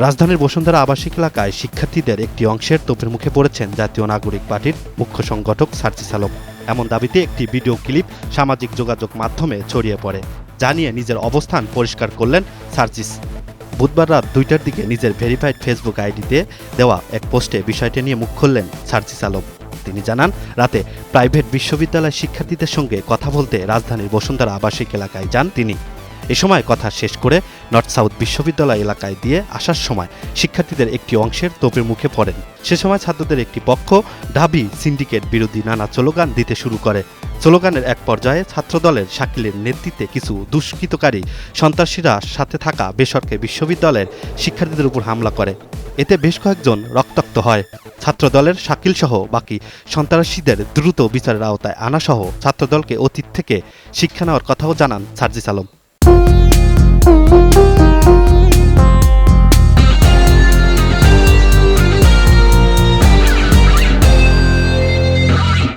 রাজধানীর বসুন্ধরা আবাসিক এলাকায় শিক্ষার্থীদের একটি অংশের তোপের মুখে পড়েছেন জাতীয় নাগরিক পার্টির মুখ্য সংগঠক সার্জিস আলম। এমন দাবিতে একটি ভিডিও ক্লিপ সামাজিক যোগাযোগ মাধ্যমে ছড়িয়ে পড়ে, যা নিয়ে নিজের অবস্থান পরিষ্কার করলেন সার্জিস। বুধবার রাত 2টার দিকে নিজের ভেরিফাইড ফেসবুক আইডিতে দেওয়া এক পোস্টে বিষয়টি নিয়ে মুখ খুললেন সার্জিস আলম। তিনি জানান, রাতে প্রাইভেট বিশ্ববিদ্যালয়ের শিক্ষার্থীদের সঙ্গে কথা বলতে রাজধানীর বসুন্ধরা আবাসিক এলাকায় যান তিনি। এ সময় কথা শেষ করে নর্থ সাউথ বিশ্ববিদ্যালয় এলাকায় দিয়ে আসার সময় শিক্ষার্থীদের একটি অংশের তোপের মুখে পড়েন। সে সময় ছাত্রদের একটি পক্ষ ঢাবি সিন্ডিকেট বিরোধী নানা স্লোগান দিতে শুরু করে। স্লোগানের এক পর্যায়ে ছাত্রদলের শাকিলের নেতৃত্বে কিছু দুষ্কৃতকারী সন্ত্রাসীরা সাথে থাকা বেসরকারি বিশ্ববিদ্যালয়ের শিক্ষার্থীদের উপর হামলা করে। এতে বেশ কয়েকজন রক্তাক্ত হয়। ছাত্রদলের শাকিল সহ বাকি সন্ত্রাসীদের দ্রুত বিচারের আওতায় আনাসহ ছাত্রদলকে অতীত থেকে শিক্ষা নেওয়ার কথাও জানান সার্জিস আলম।